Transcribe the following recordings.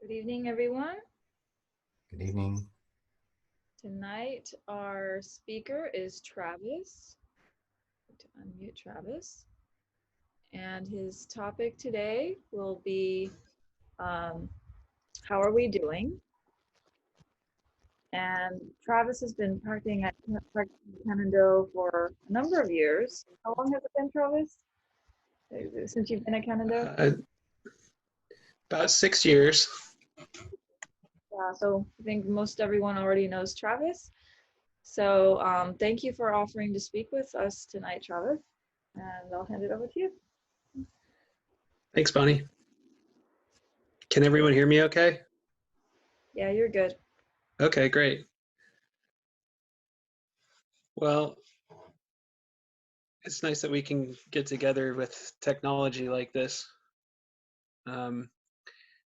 Good evening, everyone. Good evening. Tonight, our speaker is Travis. To unmute Travis. And his topic today will be how are we doing? And Travis has been practicing at Canada for a number of years. How long has it been, Travis? Since you've been at Canada? About 6 years. Yeah, so I think most everyone already knows Travis. So thank you for offering to speak with us tonight, Travis. And I'll hand it over to you. Thanks, Bonnie. Can everyone hear me okay? Yeah, you're good. Okay, great. Well, it's nice that we can get together with technology like this.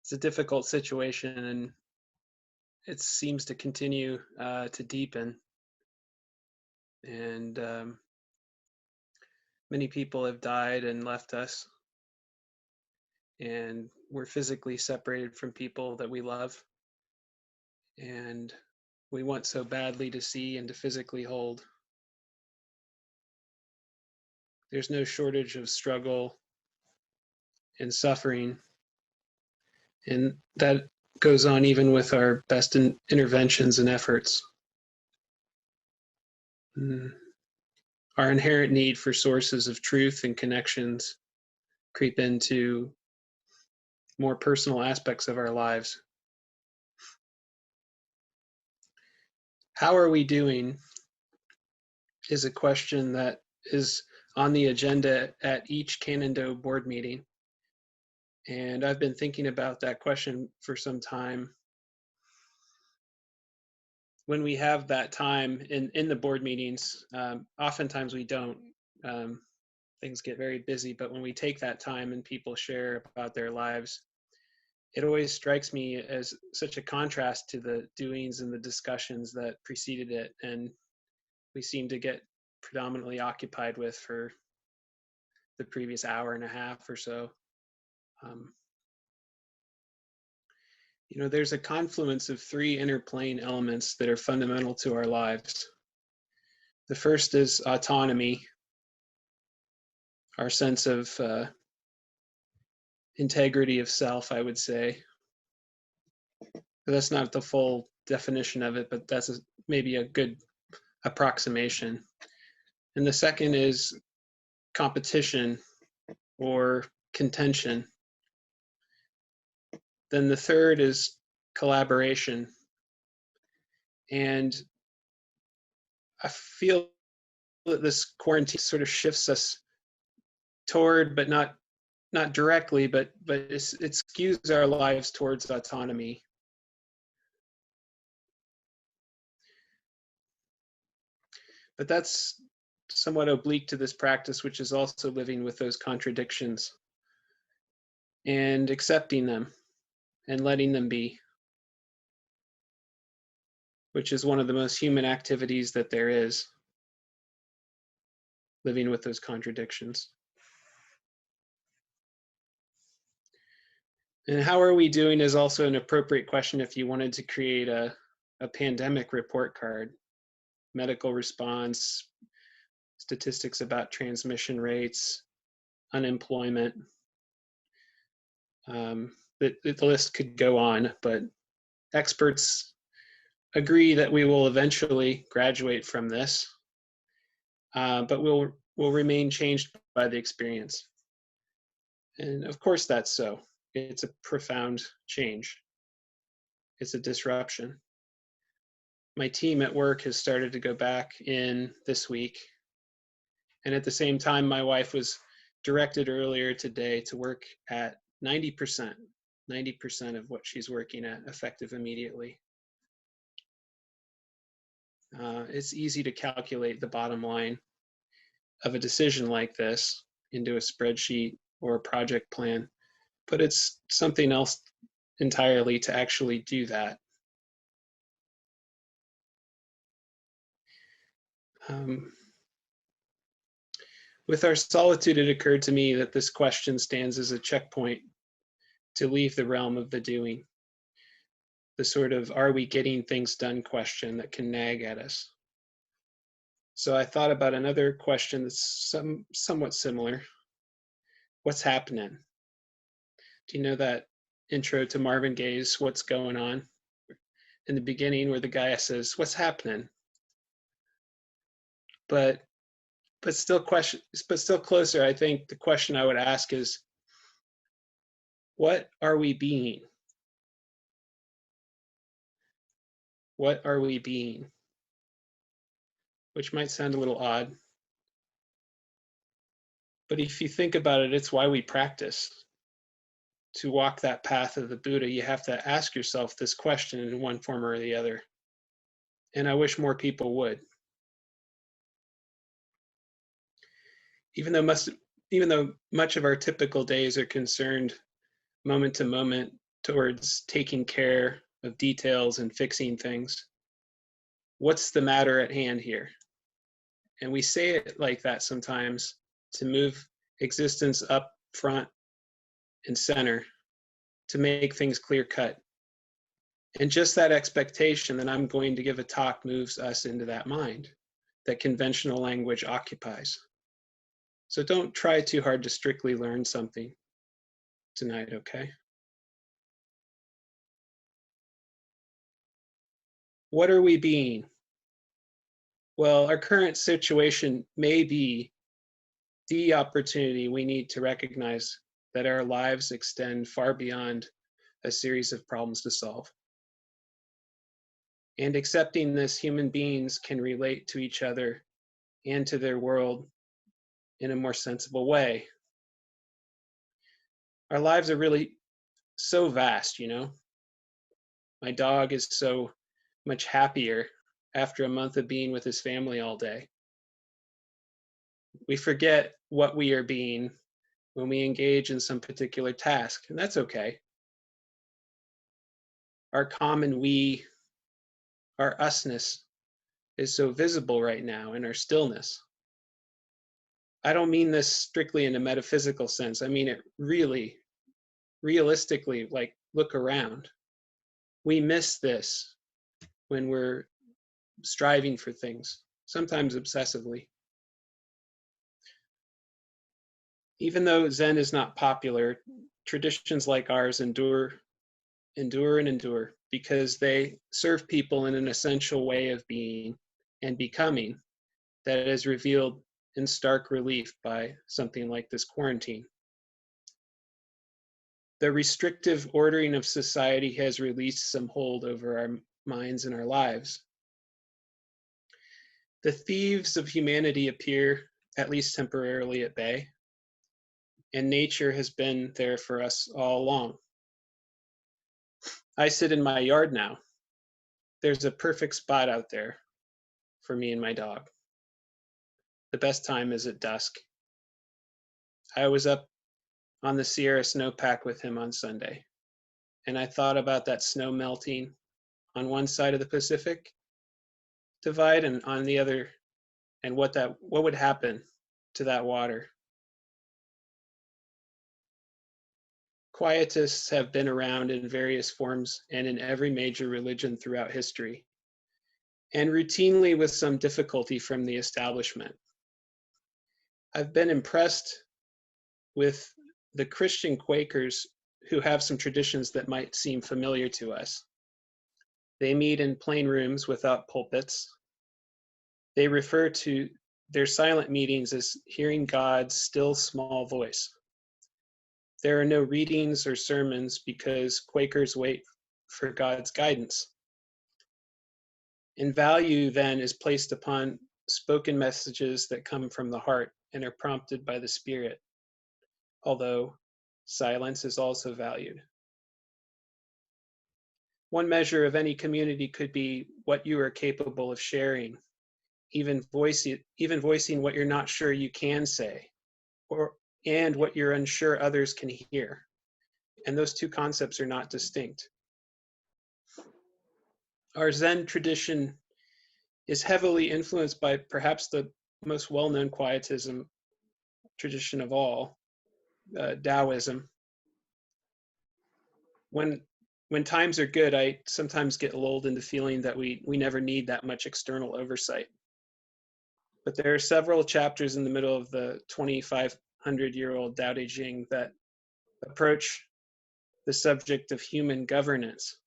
It's a difficult situation, and it seems to continue to deepen. And many people have died and left us. And we're physically separated from people that we love. And we want so badly to see and to physically hold. There's no shortage of struggle and suffering. And that goes on even with our best interventions and efforts. Our inherent need for sources of truth and connections creep into more personal aspects of our lives. How are we doing is a question that is on the agenda at each Canando board meeting. And I've been thinking about that question for some time. When we have that time in the board meetings, oftentimes we don't. Things get very busy, but when we take that time and people share about their lives, it always strikes me as such a contrast to the doings and the discussions that preceded it, and we seem to get predominantly occupied with for the previous hour and a half or so. There's a confluence of three interplane elements that are fundamental to our lives. The first is autonomy, our sense of integrity of self, I would say. That's not the full definition of it, but that's maybe a good approximation. And the second is competition or contention. Then the third is collaboration. And I feel that this quarantine sort of shifts us toward, but not directly, but it skews our lives towards autonomy. But that's somewhat oblique to this practice, which is also living with those contradictions and accepting them and letting them be, which is one of the most human activities that there is, living with those contradictions. And how are we doing is also an appropriate question if you wanted to create a pandemic report card, medical response, statistics about transmission rates, unemployment. The list could go on, but experts agree that we will eventually graduate from this, but we'll remain changed by the experience. And of course that's so. It's a profound change. It's a disruption. My team at work has started to go back in this week. And at the same time, my wife was directed earlier today to work at 90% of what she's working at, effective immediately. It's easy to calculate the bottom line of a decision like this into a spreadsheet or a project plan, but it's something else entirely to actually do that. With our solitude, it occurred to me that this question stands as a checkpoint to leave the realm of the doing the sort of "are we getting things done" question that can nag at us. So I thought about another question that's somewhat similar. What's happening? Do you know that intro to Marvin Gaye's "What's Going On" in the beginning, where the guy says, "What's happening?" But still closer, I think the question I would ask is, what are we being? What are we being? Which might sound a little odd, but if you think about it, it's why we practice. To walk that path of the Buddha, you have to ask yourself this question in one form or the other. And I wish more people would. Even though much of our typical days are concerned moment to moment towards taking care of details and fixing things, what's the matter at hand here? And we say it like that sometimes to move existence up front and center, to make things clear cut. And just that expectation that I'm going to give a talk moves us into that mind that conventional language occupies. So don't try too hard to strictly learn something tonight, okay? What are we being? Well, our current situation may be the opportunity we need to recognize that our lives extend far beyond a series of problems to solve. And accepting this, human beings can relate to each other and to their world in a more sensible way. Our lives are really so vast, you know? My dog is so much happier after a month of being with his family all day. We forget what we are being when we engage in some particular task, and that's okay. Our common we, our usness, is so visible right now in our stillness. I don't mean this strictly in a metaphysical sense. I mean it really, realistically, like look around. We miss this when we're striving for things, sometimes obsessively. Even though Zen is not popular, traditions like ours endure because they serve people in an essential way of being and becoming that is revealed in stark relief by something like this quarantine. The restrictive ordering of society has released some hold over our minds and our lives. The thieves of humanity appear, at least temporarily, at bay, and nature has been there for us all along. I sit in my yard now. There's a perfect spot out there for me and my dog. The best time is at dusk. I was up on the Sierra snowpack with him on Sunday, and I thought about that snow melting on one side of the Pacific divide and on the other, and what would happen to that water. Quietists have been around in various forms and in every major religion throughout history, and routinely with some difficulty from the establishment. I've been impressed with the Christian Quakers who have some traditions that might seem familiar to us. They meet in plain rooms without pulpits. They refer to their silent meetings as hearing God's still small voice. There are no readings or sermons because Quakers wait for God's guidance. And value then is placed upon spoken messages that come from the heart and are prompted by the Spirit, although silence is also valued. One measure of any community could be what you are capable of sharing, even voicing what you're not sure you can say, and what you're unsure others can hear. And those two concepts are not distinct. Our Zen tradition is heavily influenced by perhaps the most well-known quietism tradition of all, Taoism. When when times are good, I sometimes get lulled into feeling that we never need that much external oversight. But there are several chapters in the middle of the 2,500-year-old Tao Te Ching that approach the subject of human governance,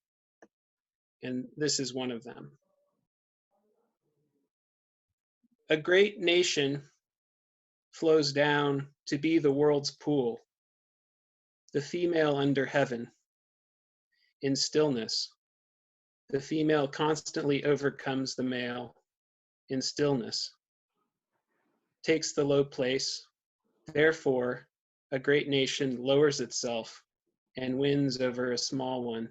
and this is one of them. A great nation flows down to be the world's pool, the female under heaven. In stillness, the female constantly overcomes the male. In stillness, takes the low place. Therefore, a great nation lowers itself and wins over a small one.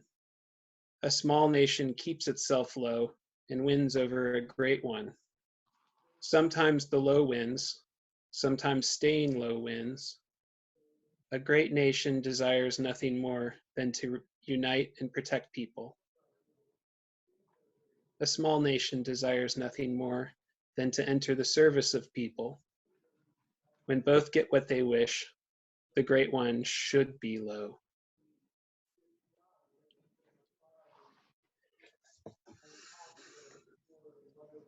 A small nation keeps itself low and wins over a great one. Sometimes the low wins, sometimes staying low wins. A great nation desires nothing more than to unite and protect people. A small nation desires nothing more than to enter the service of people. When both get what they wish, the great one should be low.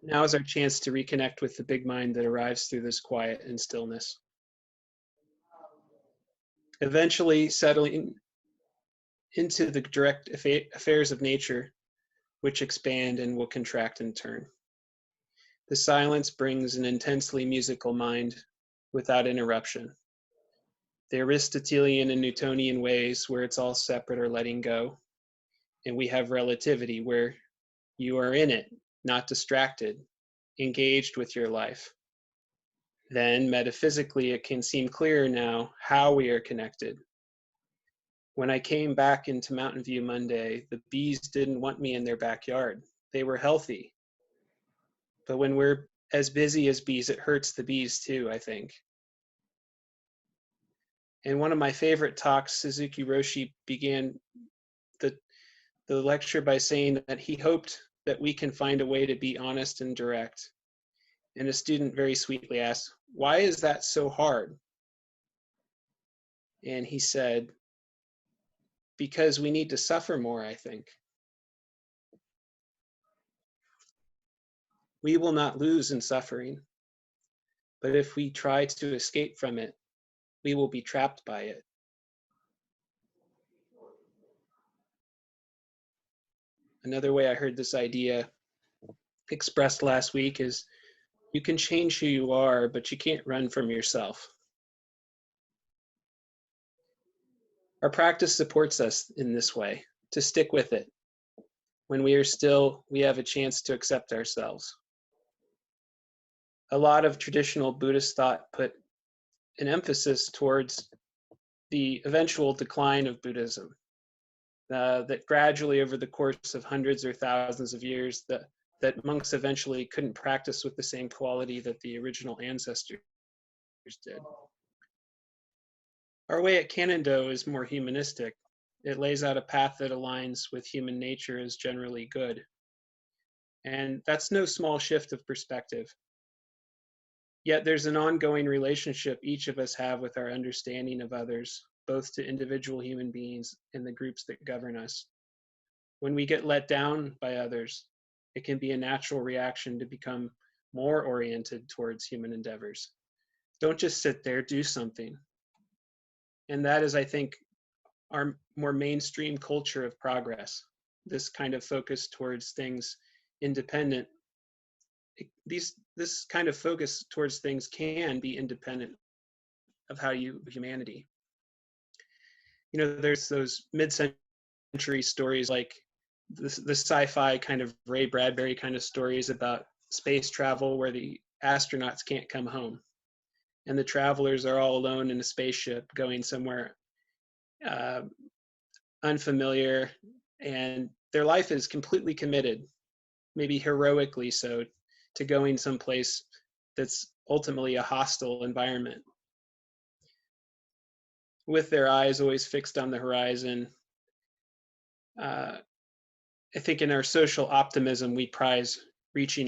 Now is our chance to reconnect with the big mind that arrives through this quiet and stillness. Eventually settling into the direct affairs of nature, which expand and will contract in turn. The silence brings an intensely musical mind without interruption. The Aristotelian and Newtonian ways where it's all separate or letting go, and we have relativity where you are in it, not distracted, engaged with your life. Then metaphysically, it can seem clearer now how we are connected. When I came back into Mountain View Monday, the bees didn't want me in their backyard. They were healthy. But when we're as busy as bees, it hurts the bees too, I think. In one of my favorite talks, Suzuki Roshi began the lecture by saying that he hoped that we can find a way to be honest and direct. And a student very sweetly asked, "Why is that so hard?" And he said, "Because we need to suffer more, I think." We will not lose in suffering, but if we try to escape from it, we will be trapped by it. Another way I heard this idea expressed last week is you can change who you are, but you can't run from yourself. Our practice supports us in this way, to stick with it. When we are still, we have a chance to accept ourselves. A lot of traditional Buddhist thought put an emphasis towards the eventual decline of Buddhism, that gradually over the course of hundreds or thousands of years, that monks eventually couldn't practice with the same quality that the original ancestors did. Our way at Kannon-do is more humanistic. It lays out a path that aligns with human nature as generally good. And that's no small shift of perspective. Yet there's an ongoing relationship each of us have with our understanding of others, both to individual human beings and the groups that govern us. When we get let down by others, it can be a natural reaction to become more oriented towards human endeavors. Don't just sit there, do something. And that is, I think, our more mainstream culture of progress, this kind of focus towards things independent. This kind of focus towards things can be independent of how you humanity. You know, there's those mid-century stories like the sci-fi kind of Ray Bradbury kind of stories about space travel where the astronauts can't come home and the travelers are all alone in a spaceship going somewhere unfamiliar, and their life is completely committed, maybe heroically so, to going someplace that's ultimately a hostile environment. With their eyes always fixed on the horizon, I think in our social optimism, we prize reaching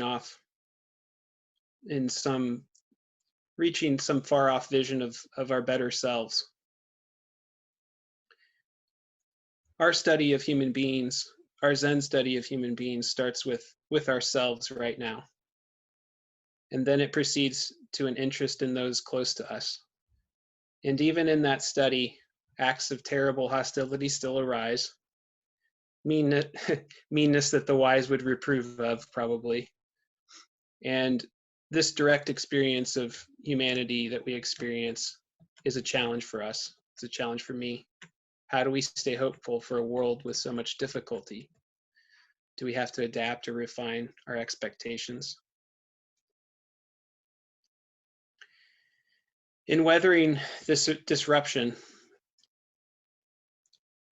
some far off vision of our better selves. our study of human beings, our Zen study of human beings starts with ourselves right now. And then it proceeds to an interest in those close to us. And even in that study, acts of terrible hostility still arise. Meanness that the wise would reprove of, probably. And this direct experience of humanity that we experience is a challenge for us. It's a challenge for me. How do we stay hopeful for a world with so much difficulty? Do we have to adapt or refine our expectations? In weathering this disruption,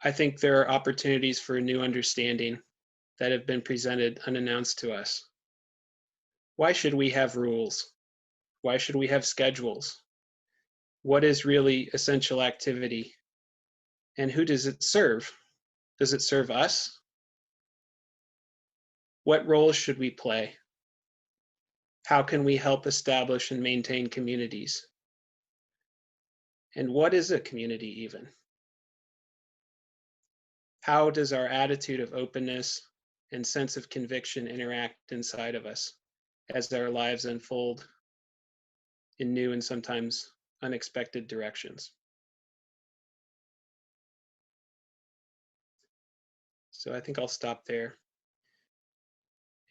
I think there are opportunities for a new understanding that have been presented unannounced to us. Why should we have rules? Why should we have schedules? What is really essential activity? And who does it serve? Does it serve us? What roles should we play? How can we help establish and maintain communities? And what is a community even? How does our attitude of openness and sense of conviction interact inside of us as our lives unfold in new and sometimes unexpected directions? So I think I'll stop there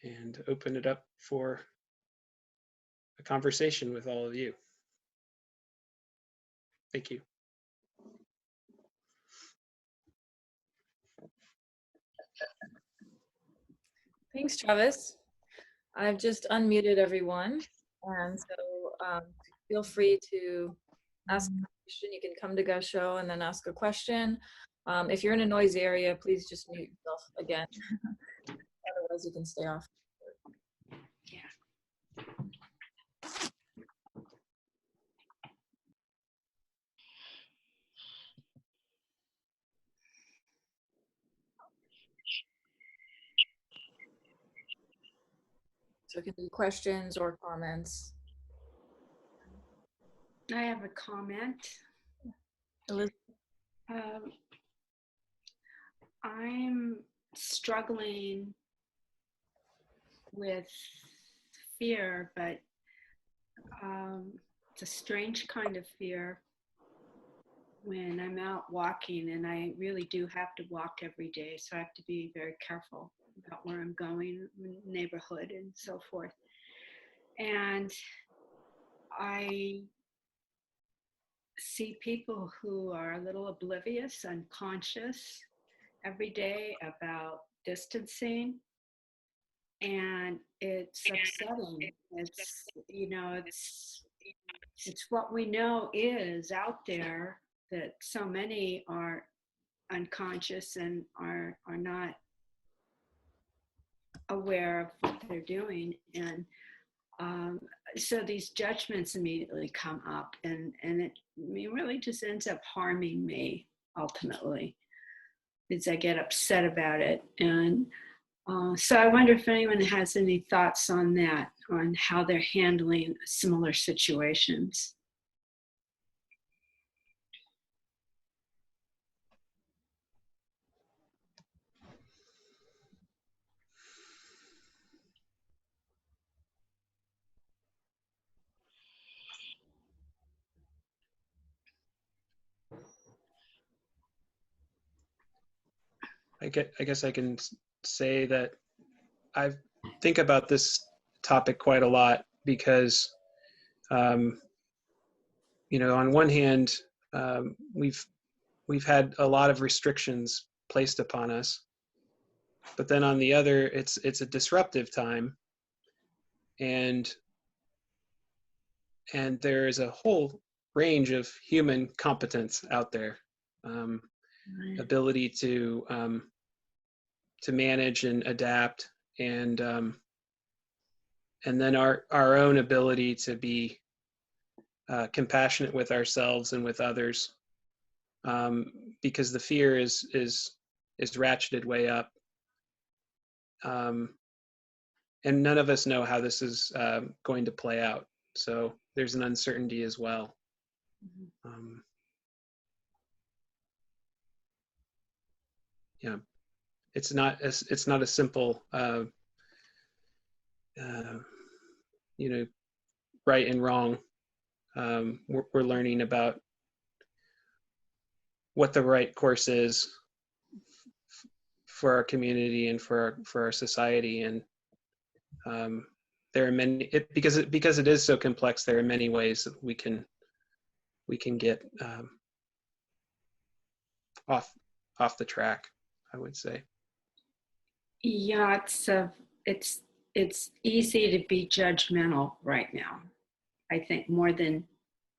and open it up for a conversation with all of you. Thank you. Thanks, Travis. I've just unmuted everyone, and so feel free to ask a question. You can come to Gasho and then ask a question. If you're in a noisy area, please just mute yourself again. Otherwise, you can stay off. So it can be questions or comments. I have a comment. Elizabeth? I'm struggling with fear, but it's a strange kind of fear when I'm out walking, and I really do have to walk every day, so I have to be very careful about where I'm going, neighborhood and so forth. And I see people who are a little oblivious, unconscious every day about distancing, and it's upsetting. It's, you know, it's what we know is out there, that so many are unconscious and are not aware of what they're doing. And so these judgments immediately come up, and it really just ends up harming me ultimately, because I get upset about it. And so I wonder if anyone has any thoughts on that, on how they're handling similar situations. I guess I can say that I think about this topic quite a lot because, you know, on one hand, we've had a lot of restrictions placed upon us, but then on the other, it's a disruptive time, and there is a whole range of human competence out there, ability to manage and adapt, and then our own ability to be compassionate with ourselves and with others, because the fear is ratcheted way up, and none of us know how this is going to play out. So there's an uncertainty as well. Yeah, it's not a simple right and wrong. We're learning about what the right course is for our community and for our society. And there are many, because it is so complex, there are many ways that we can get off the track, I would say. Yeah, it's easy to be judgmental right now. I think more than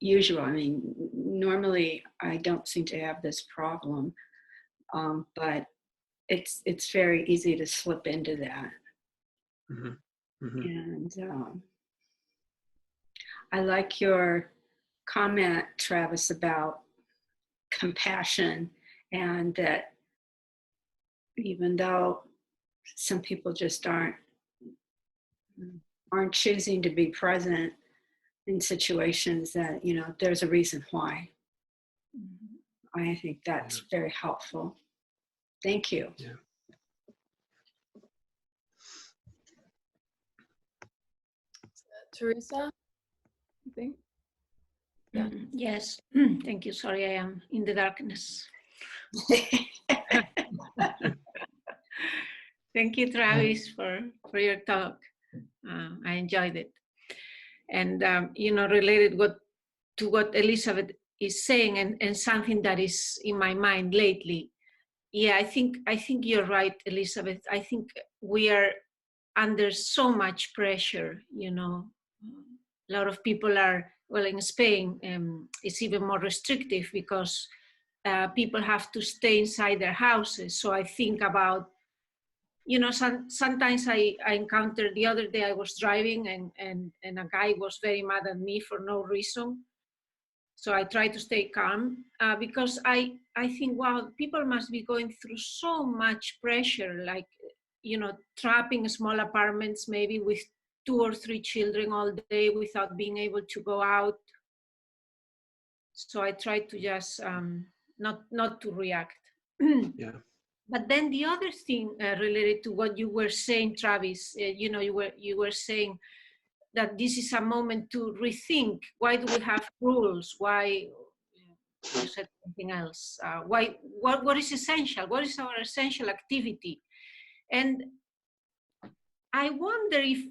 usual. I mean, normally I don't seem to have this problem, but it's very easy to slip into that. Mm-hmm. Mm-hmm. And I like your comment, Travis, about compassion, and that even though some people just aren't choosing to be present in situations, that there's a reason why. I think that's very helpful. Thank you. Yeah. Teresa, I think. Yeah. Yes, thank you. Sorry, I am in the darkness. Thank you, Travis, for your talk. I enjoyed it. And, related to what Elizabeth is saying, and something that is in my mind lately. Yeah, I think you're right, Elizabeth. I think we are under so much pressure, A lot of people are, well, in Spain, it's even more restrictive because people have to stay inside their houses. So I think about, sometimes I encountered, the other day I was driving and a guy was very mad at me for no reason. So I try to stay calm because I think, wow, people must be going through so much pressure, like, trapping small apartments, maybe with 2 or 3 children all day without being able to go out. So I try to just not to react. Yeah. But then the other thing related to what you were saying, Travis, you were saying that this is a moment to rethink. Why do we have rules? Why? You said something else. Why? What is essential? What is our essential activity? And I wonder if,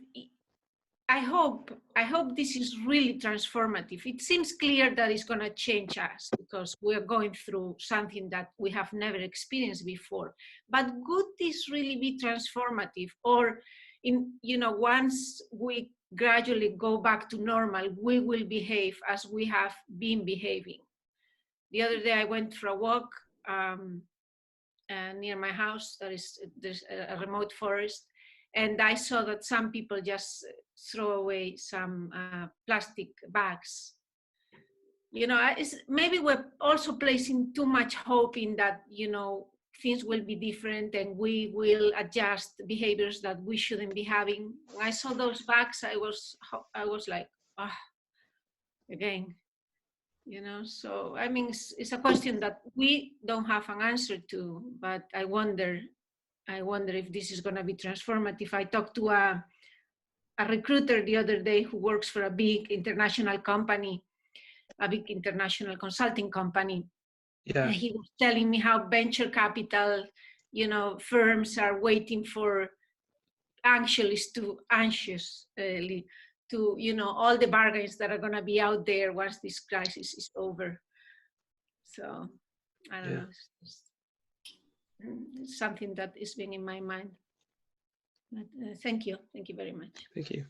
I hope this is really transformative. It seems clear that it's going to change us because we are going through something that we have never experienced before. But could this really be transformative? Or, once we gradually go back to normal, we will behave as we have been behaving. The other day I went for a walk near my house. There's a remote forest. And I saw that some people just throw away some plastic bags. Maybe we're also placing too much hope in that, things will be different and we will adjust behaviors that we shouldn't be having. When I saw those bags, I was like, again, So, I mean, it's a question that we don't have an answer to, but I wonder if this is going to be transformative. I talked to a recruiter the other day who works for a big international company, a big international consulting company. Yeah. And he was telling me how venture capital, firms are waiting for anxiously to, all the bargains that are going to be out there once this crisis is over. So, I don't know. It's something that is being in my mind. But, thank you very much. Thank you.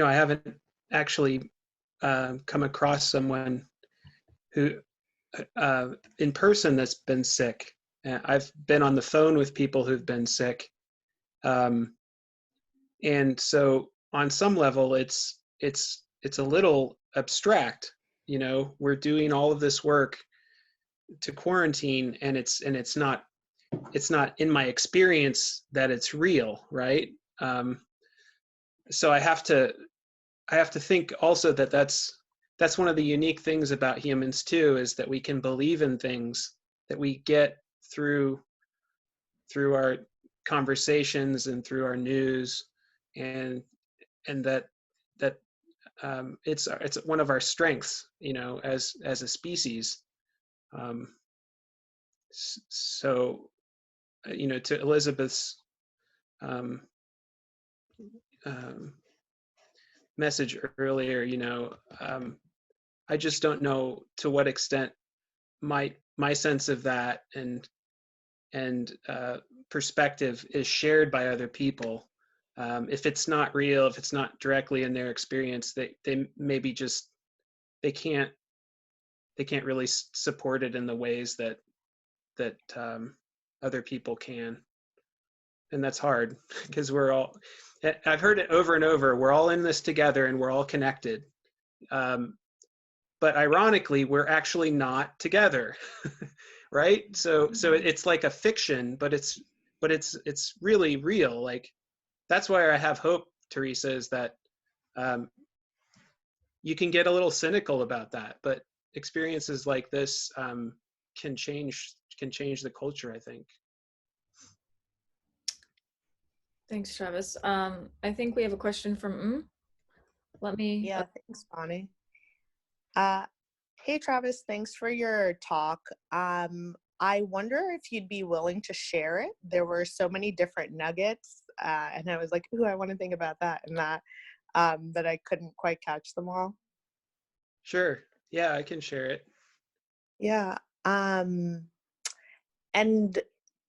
I haven't actually come across someone who in person that's been sick. I've been on the phone with people who've been sick, and so on some level it's a little abstract. We're doing all of this work to quarantine, and it's not in my experience that it's real, right? So I have to think also that that's one of the unique things about humans too, is that we can believe in things that we get through our conversations and through our news, and that it's one of our strengths, you know, as a species. So, you know, to Elizabeth's message earlier, you know, I just don't know to what extent my sense of that and perspective is shared by other people. If it's not real, if it's not directly in their experience, they maybe just they can't really support it in the ways that other people can, and that's hard because we're all. I've heard it over and over. We're all in this together, and we're all connected. But ironically, we're actually not together, right? So it's like a fiction, but it's really real. Like, that's why I have hope, Teresa, is that you can get a little cynical about that, but experiences like this can change the culture, I think. Thanks, Travis. I think we have a question from Let me. Yeah, thanks, Bonnie. Hey, Travis, thanks for your talk. I wonder if you'd be willing to share it. There were so many different nuggets, and I was like, ooh, I want to think about that and that, that I couldn't quite catch them all. Sure. Yeah, I can share it. Yeah. And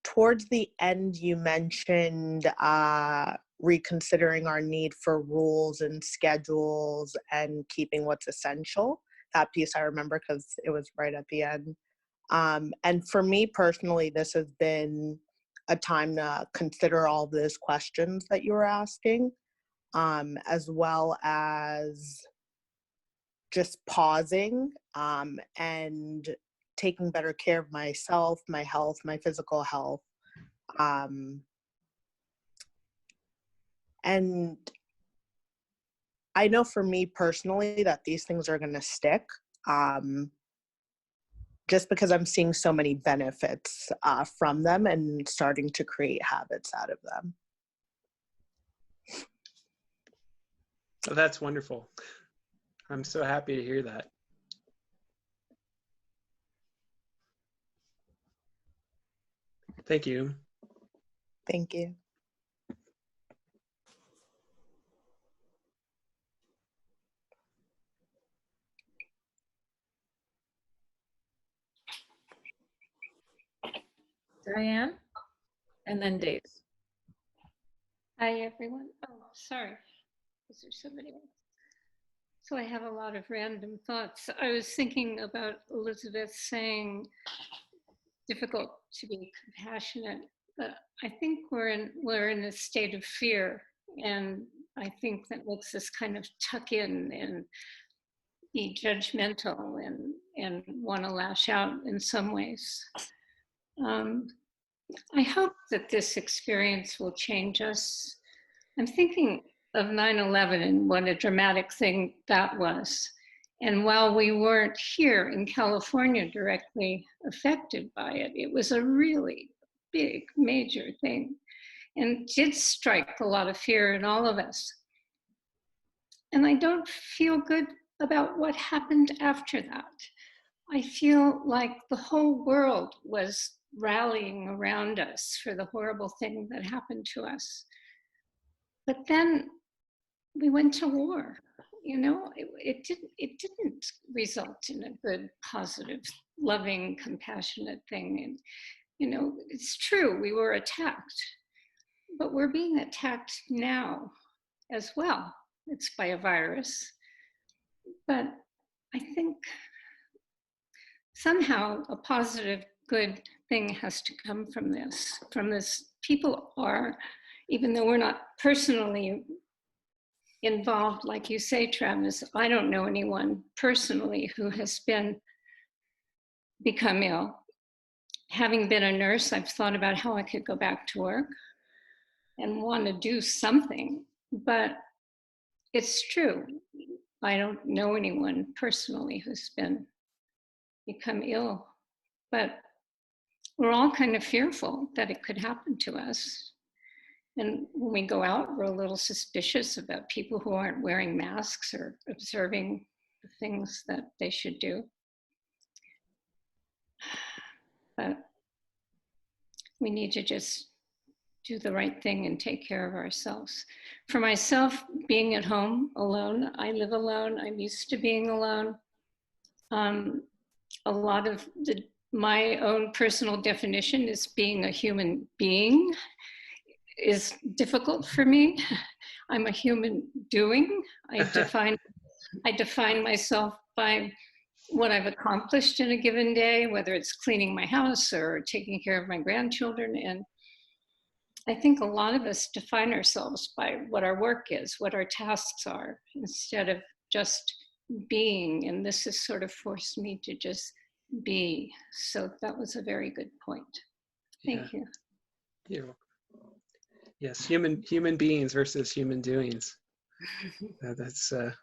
towards the end, you mentioned reconsidering our need for rules and schedules and keeping what's essential. That piece I remember because it was right at the end. And for me personally, this has been a time to consider all those questions that you were asking, as well as just pausing and taking better care of myself, my health, my physical health. And I know for me personally that these things are going to stick, just because I'm seeing so many benefits from them and starting to create habits out of them. Oh, that's wonderful. I'm so happy to hear that. Thank you. Thank you. Diane, and then Dave. Hi, everyone. Oh, sorry. Is there somebody else? So I have a lot of random thoughts. I was thinking about Elizabeth saying difficult to be compassionate, but I think we're in a state of fear, and I think that makes us kind of tuck in and be judgmental and want to lash out in some ways. I hope that this experience will change us. I'm thinking of 9/11 and what a dramatic thing that was. And while we weren't here in California directly affected by it, it was a really big, major thing and did strike a lot of fear in all of us. And I don't feel good about what happened after that. I feel like the whole world was rallying around us for the horrible thing that happened to us. But then we went to war. You know, it didn't result in a good, positive, loving, compassionate thing. And, you know, it's true, we were attacked, but we're being attacked now as well. It's by a virus. But I think somehow a positive, good thing has to come from this. People are, even though we're not personally involved, like you say, Travis, I don't know anyone personally who has become ill. Having been a nurse, I've thought about how I could go back to work and want to do something, but it's true. I don't know anyone personally who's become ill, but we're all kind of fearful that it could happen to us. And when we go out, we're a little suspicious about people who aren't wearing masks or observing the things that they should do. But we need to just do the right thing and take care of ourselves. For myself, being at home alone, I live alone. I'm used to being alone. A lot of my own personal definition is being a human being is difficult for me. I'm a human doing. I define myself by what I've accomplished in a given day, whether it's cleaning my house or taking care of my grandchildren. And I think a lot of us define ourselves by what our work is, what our tasks are, instead of just being. And this has sort of forced me to just be. So that was a very good point. Thank you. You're welcome. Yes, human beings versus human doings. That's to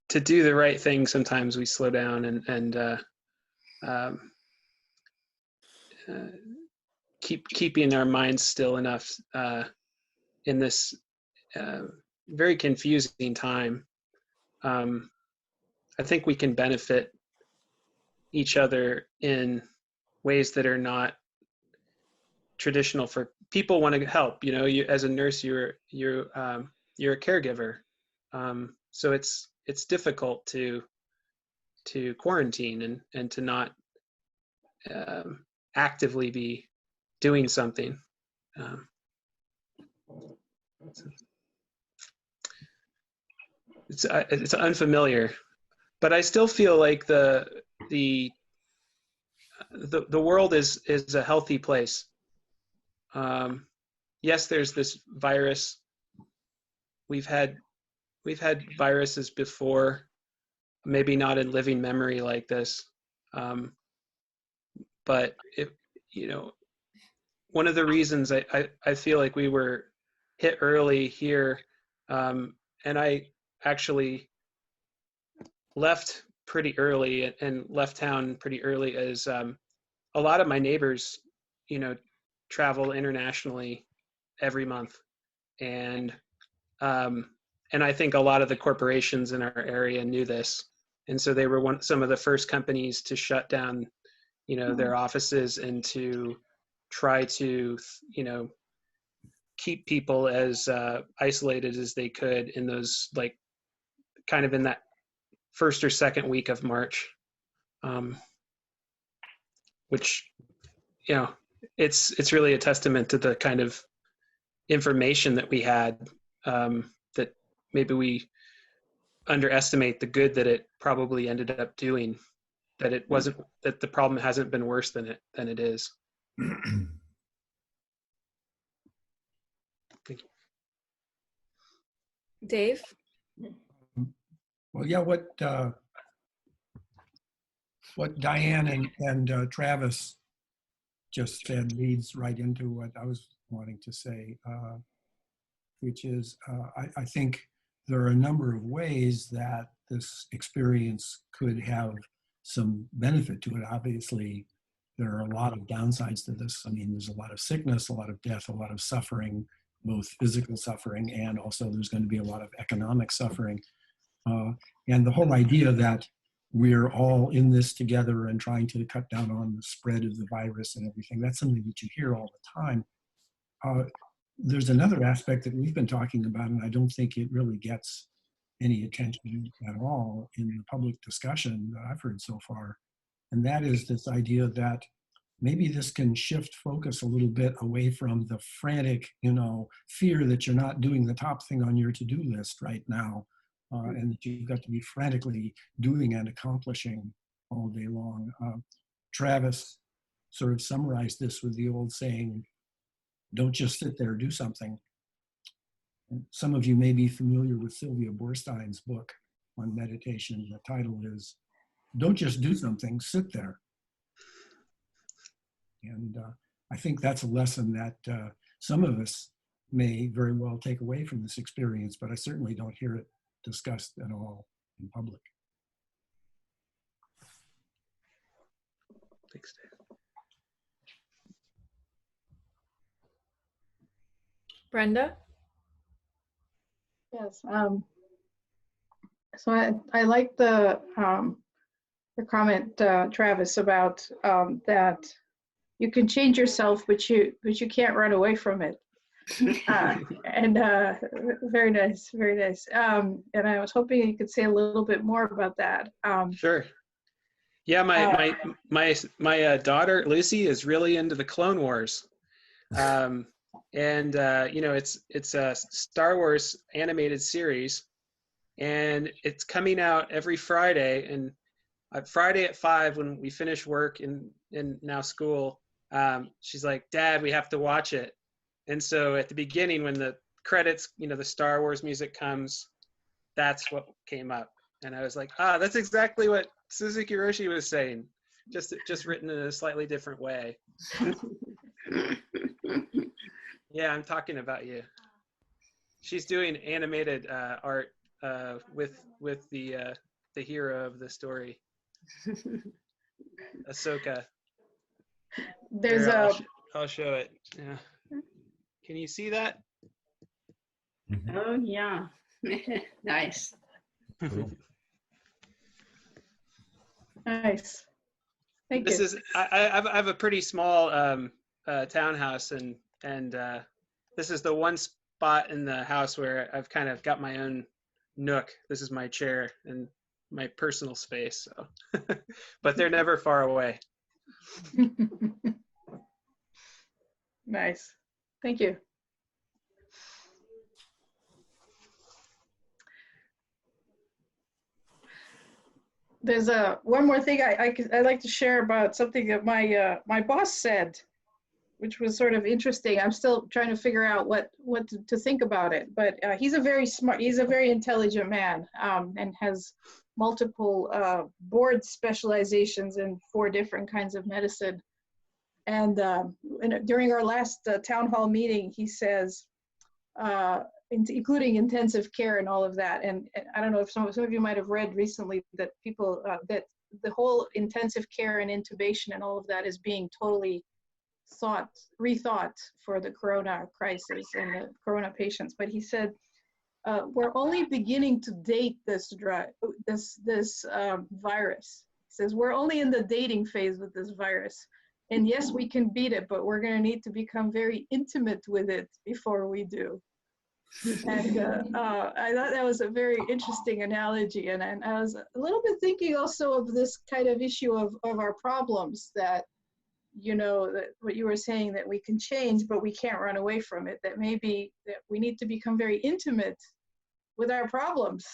do the right thing. Sometimes we slow down and keeping our minds still enough in this very confusing time. I think we can benefit each other in ways that are not traditional for people. Want to help, you as a nurse, you're a caregiver, so it's difficult to quarantine and to not actively be doing something. It's unfamiliar, but I still feel like the world is a healthy place. Yes, there's this virus. We've had viruses before, maybe not in living memory like this. But one of the reasons I feel like we were hit early here, and I actually left pretty early and left town pretty early, as a lot of my neighbors, travel internationally every month, and I think a lot of the corporations in our area knew this, and so they were some of the first companies to shut down, their offices and to try to, keep people as isolated as they could in those, like, kind of in that first or second week of March, which, it's really a testament to the kind of information that we had, that maybe we underestimate the good that it probably ended up doing, that it wasn't, that the problem hasn't been worse than it is. Thank you. Dave? Well, yeah, what Diane and Travis just said leads right into what I was wanting to say, which is I think there are a number of ways that this experience could have some benefit to it. Obviously, there are a lot of downsides to this. I mean, there's a lot of sickness, a lot of death, a lot of suffering, both physical suffering, and also there's going to be a lot of economic suffering. And the whole idea that we're all in this together and trying to cut down on the spread of the virus and everything, that's something that you hear all the time. There's another aspect that we've been talking about, and I don't think it really gets any attention at all in the public discussion that I've heard so far. And that is this idea that maybe this can shift focus a little bit away from the frantic, fear that you're not doing the top thing on your to-do list right now, and that you've got to be frantically doing and accomplishing all day long. Travis sort of summarized this with the old saying, don't just sit there, do something. And some of you may be familiar with Sylvia Boorstein's book on meditation. The title is, Don't Just Do Something, Sit There. And I think that's a lesson that some of us may very well take away from this experience, but I certainly don't hear it discussed at all in public. Thanks. Brenda? Yes. So I like the comment, Travis, about that you can change yourself, but you can't run away from it. And very nice, very nice. And I was hoping you could say a little bit more about that. Sure. Yeah, my daughter Lucy is really into the Clone Wars, and you know, it's a Star Wars animated series, and it's coming out every Friday. And Friday at 5 when we finish work in now school, she's like, "Dad, we have to watch it." And so at the beginning, when the credits, you know, the Star Wars music comes, that's what came up, and I was like, that's exactly what Suzuki Roshi was saying, just written in a slightly different way. Yeah, I'm talking about you. She's doing animated art with the hero of the story, Ahsoka. There's Here, a I'll show it. Yeah. Can you see that? Oh, yeah. Nice. Cool. nice. Thank This you. is I have a pretty small townhouse, and this is the one spot in the house where I've kind of got my own nook. This is my chair and my personal space. So, but they're never far away. Nice. Thank you. There's one more thing I'd like to share about something that my boss said, which was sort of interesting. I'm still trying to figure out what to think about it. But he's a very intelligent man, and has multiple board specializations in 4 different kinds of medicine. And during our last town hall meeting, he says, including intensive care and all of that. And I don't know if some of you might have read recently that people, that the whole intensive care and intubation and all of that is being totally rethought for the corona crisis and the corona patients. But he said, we're only beginning to date this virus. He says, we're only in the dating phase with this virus. And yes, we can beat it, but we're going to need to become very intimate with it before we do. And I thought that was a very interesting analogy. And I was a little bit thinking also of this kind of issue of our problems, that, you know, that what you were saying, that we can change, but we can't run away from it, that maybe that we need to become very intimate with our problems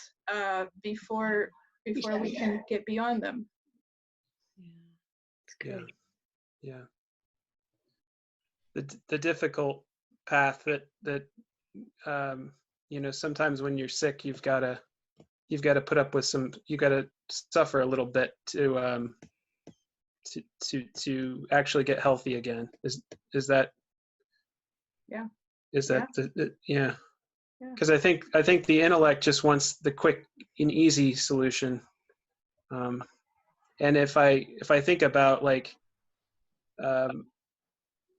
before we can get beyond them. Yeah. Yeah. The difficult path that you know, sometimes when you're sick, you've got to put up with you got to suffer a little bit to actually get healthy again. Is that? Yeah. Is that yeah. Because I think the intellect just wants the quick and easy solution. And if I think about like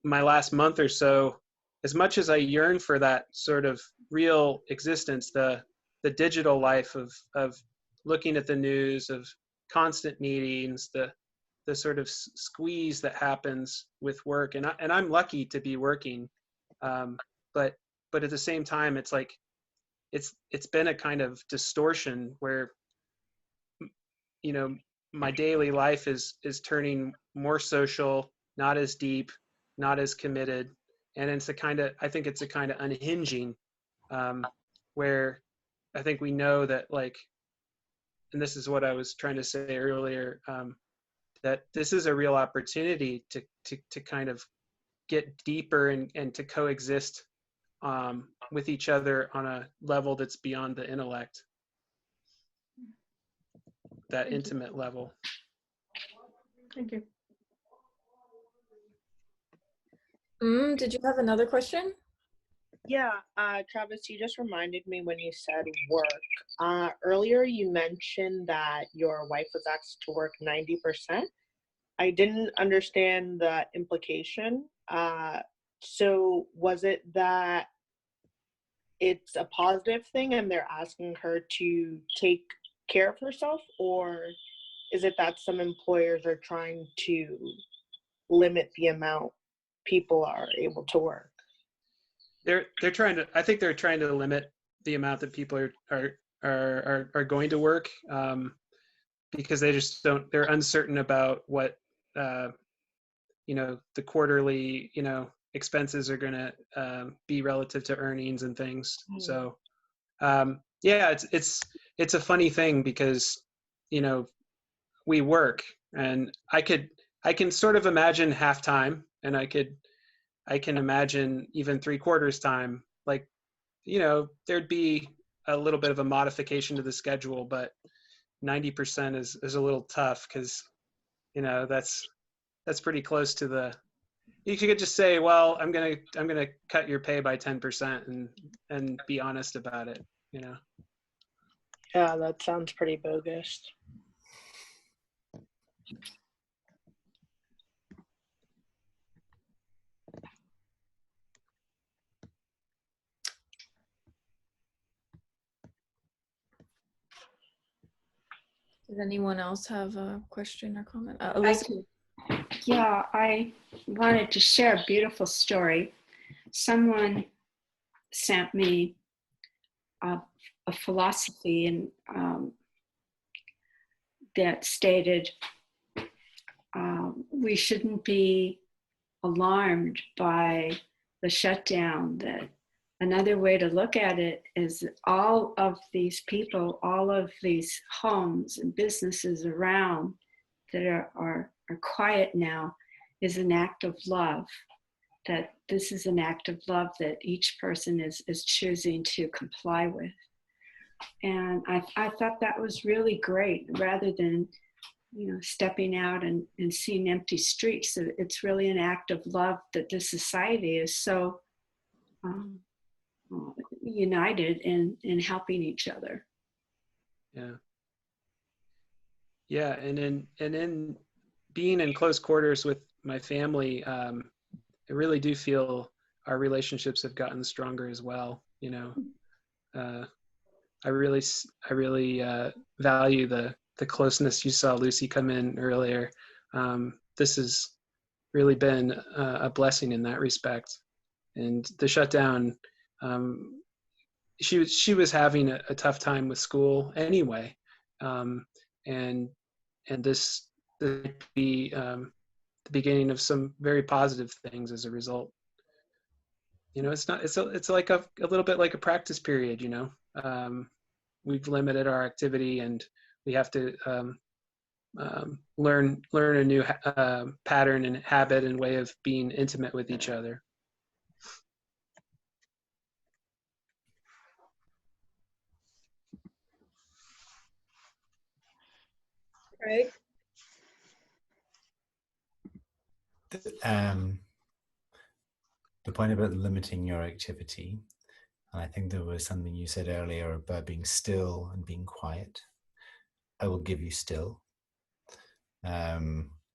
my last month or so, as much as I yearn for that sort of real existence, the digital life of looking at the news, of constant meetings, the sort of squeeze that happens with work, and I'm lucky to be working, but at the same time, it's like it's been a kind of distortion where, you know, my daily life is turning more social, not as deep, not as committed, and I think it's a kind of unhinging, where I think we know that, like, and this is what I was trying to say earlier, that this is a real opportunity to kind of get deeper and to coexist with each other on a level that's beyond the intellect, that intimate level. Thank you. Did you have another question? Yeah, Travis, you just reminded me when you said work. Earlier, you mentioned that your wife was asked to work 90%. I didn't understand the implication. So was it that it's a positive thing and they're asking her to take care of herself, or is it that some employers are trying to limit the amount people are able to work? They're trying to. I think they're trying to limit the amount that people are going to work, because they just don't. They're uncertain about what the quarterly expenses are going to be relative to earnings and things. So yeah, it's a funny thing because we work, and I can sort of imagine half time, and I can imagine even 3/4 time. Like, there'd be a little bit of a modification to the schedule, but 90% is a little tough because, that's pretty close to the, you could just say, well, I'm going to cut your pay by 10% and be honest about it, Yeah, that sounds pretty bogus. Does anyone else have a question or comment? I Elizabeth? do. Yeah, I wanted to share a beautiful story. Someone sent me a philosophy and that stated we shouldn't be alarmed by the shutdown. That another way to look at it is all of these people, all of these homes and businesses around that are quiet now is an act of love. That this is an act of love that each person is choosing to comply with. And I thought that was really great, rather than stepping out and seeing empty streets. It's really an act of love that this society is so united in helping each other. Yeah, and in being in close quarters with my family, I really do feel our relationships have gotten stronger as well. I really value the closeness. You saw Lucy come in earlier. This has really been a blessing in that respect. And the shutdown, she was having a tough time with school anyway, and this would be the beginning of some very positive things as a result. It's like a little bit like a practice period. We've limited our activity, and we have to learn a new pattern and habit and way of being intimate with each other. Right. The point about limiting your activity, and I think there was something you said earlier about being still and being quiet. I will give you still.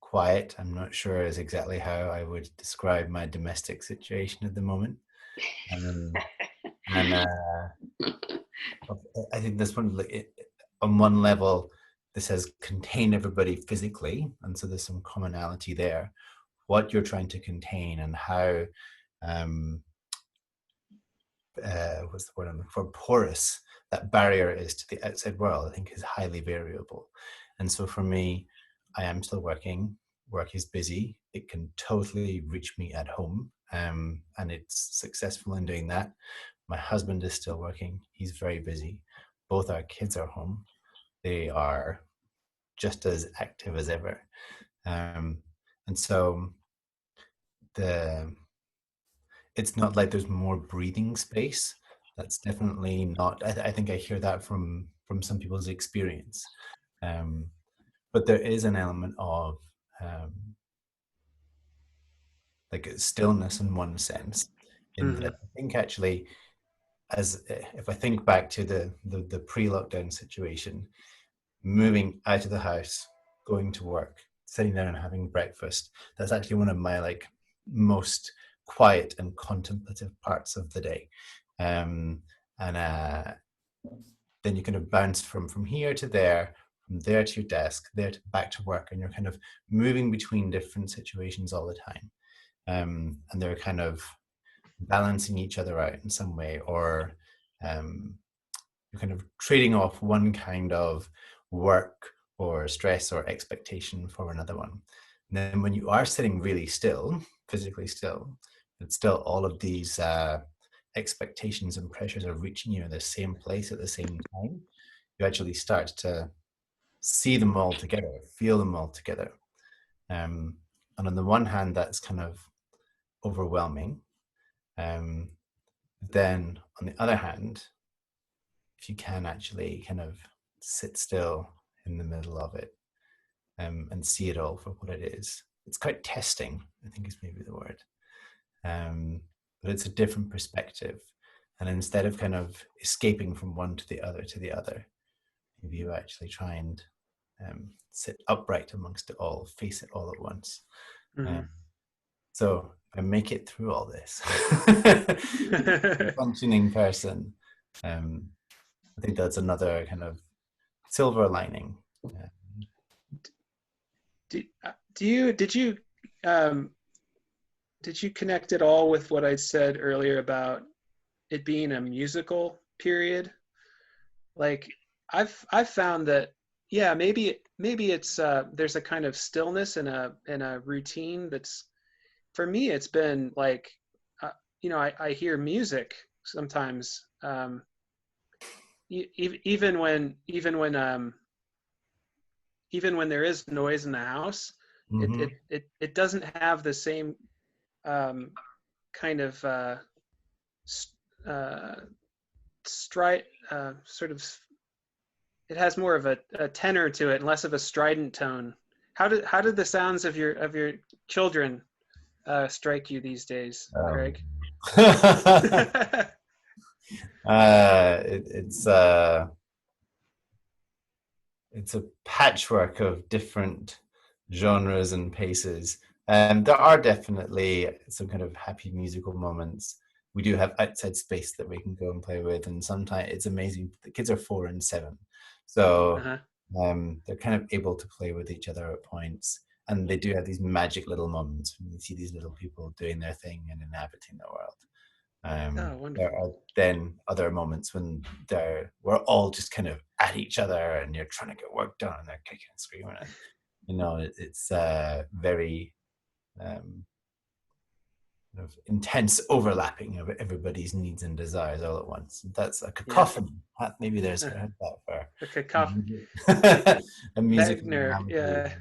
Quiet, I'm not sure is exactly how I would describe my domestic situation at the moment. And I think this one, on one level, this has contained everybody physically, and so there's some commonality there. What you're trying to contain and how, what's the word I'm looking for, porous that barrier is to the outside world, I think is highly variable. And so for me, I am still working. Work is busy. It can totally reach me at home, and it's successful in doing that. My husband is still working. He's very busy. Both our kids are home. They are just as active as ever. And so it's not like there's more breathing space. That's definitely not, I think I hear that from some people's experience. But there is an element of like stillness in one sense, in that I think actually, as if I think back to the pre-lockdown situation, moving out of the house, going to work, sitting down and having breakfast, that's actually one of my like most quiet and contemplative parts of the day. And then you kind of bounce from here to there, from there to your desk, there to back to work, and you're kind of moving between different situations all the time. And they're kind of balancing each other out in some way, or you're kind of trading off one kind of work or stress or expectation for another one. And then when you are sitting really still, physically still, but still all of these expectations and pressures are reaching you in the same place at the same time, you actually start to see them all together, feel them all together. And on the one hand, that's kind of overwhelming. Then on the other hand, if you can actually kind of sit still in the middle of it and see it all for what it is, it's quite testing, I think is maybe the word. But it's a different perspective. And instead of kind of escaping from one to the other, maybe you actually try and sit upright amongst it all, face it all at once. Mm-hmm. So I make it through all this. Functioning person. I think that's another kind of silver lining. Did you connect at all with what I said earlier about it being a musical period? Like I've found that, yeah, maybe it's there's a kind of stillness in a routine that's, for me, it's been like, I hear music sometimes, even when there is noise in the house, Mm-hmm. it doesn't have the same kind of sort of, it has more of a tenor to it and less of a strident tone. How did the sounds of your children strike you these days, Craig? It's a patchwork of different genres and paces. There are definitely some kind of happy musical moments. We do have outside space that we can go and play with, and sometimes it's amazing. The kids are 4 and 7, so they're kind of able to play with each other at points, and they do have these magic little moments when you see these little people doing their thing and inhabiting the world. There are then other moments when we're all just kind of at each other, and you're trying to get work done, and they're kicking and screaming. And, it's very of intense overlapping of everybody's needs and desires all at once. That's a cacophony. Yeah. Maybe there's a heard that for a cacophony. A music. Yeah.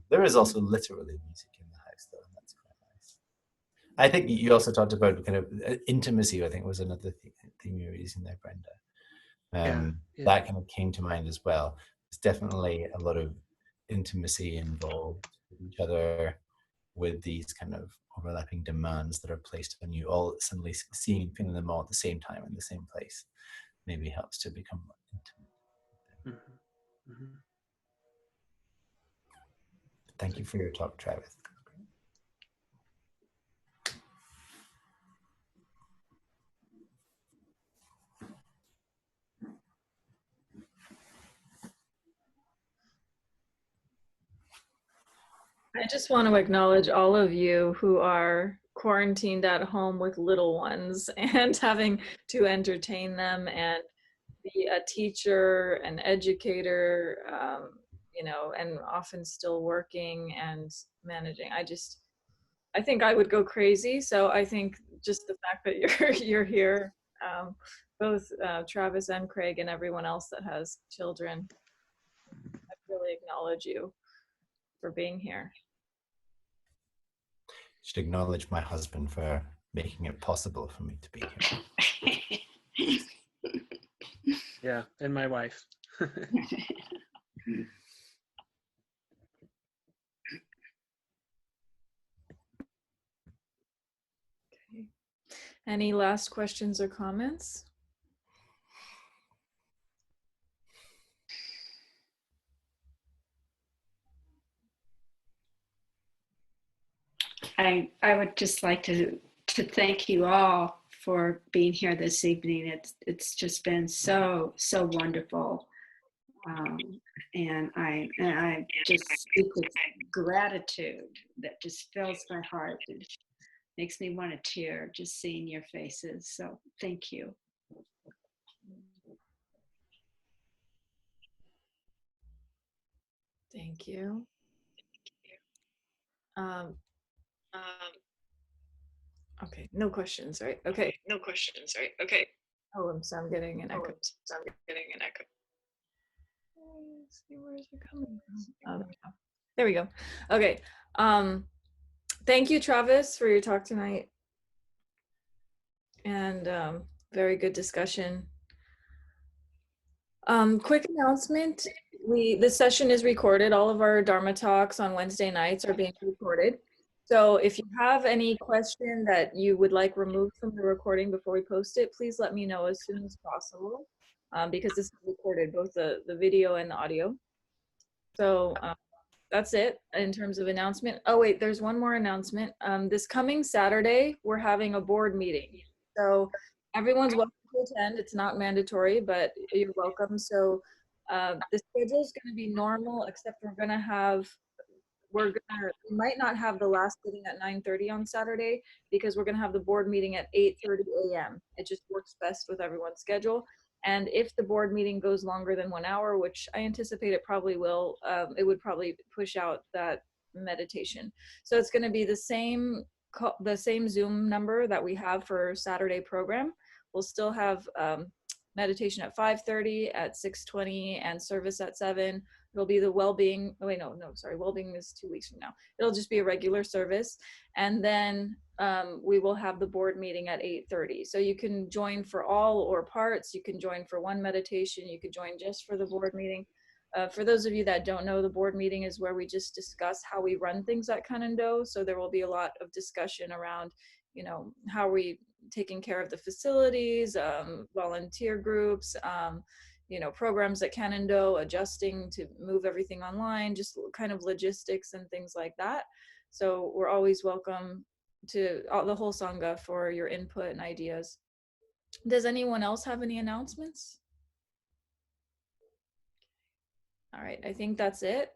There is also literally music in the house, though, and that's quite nice. I think you also talked about kind of intimacy. I think was another thing you were using there, Brenda. That kind of came to mind as well. There's definitely a lot of intimacy involved with each other, with these kind of overlapping demands that are placed on you, all suddenly seeing and feeling them all at the same time in the same place maybe helps to become more intimate. Mm-hmm. Mm-hmm. Thank you for your talk, Travis. I just want to acknowledge all of you who are quarantined at home with little ones and having to entertain them and be a teacher, an educator, and often still working and managing. I think I would go crazy. So I think just the fact that you're here, both Travis and Craig and everyone else that has children, I really acknowledge you for being here. Should acknowledge my husband for making it possible for me to be here. Yeah, and my wife. Okay. Any last questions or comments? I would just like to thank you all for being here this evening. It's just been so wonderful, and I just speak with gratitude that just fills my heart and makes me want to tear just seeing your faces. So thank you. Thank you. Um, okay, no questions, right? Okay. No questions, right? Okay. Oh, I'm getting an echo. So I'm getting an echo. Let's see, where is it coming from? Oh, there we go. Okay. Thank you, Travis, for your talk tonight. And very good discussion. Quick announcement. This session is recorded. All of our Dharma talks on Wednesday nights are being recorded. So if you have any question that you would like removed from the recording before we post it, please let me know as soon as possible, because this is recorded, both the video and the audio. So that's it in terms of announcement. Oh wait, there's one more announcement. This coming Saturday, we're having a board meeting. So everyone's welcome to attend. It's not mandatory, but you're welcome. So the schedule is going to be normal, except we might not have the last sitting at 9:30 on Saturday, because we're going to have the board meeting at 8:30 a.m. It just works best with everyone's schedule. And if the board meeting goes longer than 1 hour, which I anticipate it probably will, it would probably push out that meditation. So it's going to be the same Zoom number that we have for Saturday program. We'll still have meditation at 5:30, at 6:20, and service at 7. It'll be the well-being. Oh wait, no, sorry. Well-being is 2 weeks from now. It'll just be a regular service, and then we will have the board meeting at 8:30. So you can join for all or parts. You can join for one meditation. You could join just for the board meeting. For those of you that don't know, the board meeting is where we just discuss how we run things at Kanendo. So there will be a lot of discussion around, how we taking care of the facilities, volunteer groups, programs at Kanendo, adjusting to move everything online, just kind of logistics and things like that. So we're always welcome to the whole Sangha for your input and ideas. Does anyone else have any announcements? All right, I think that's it.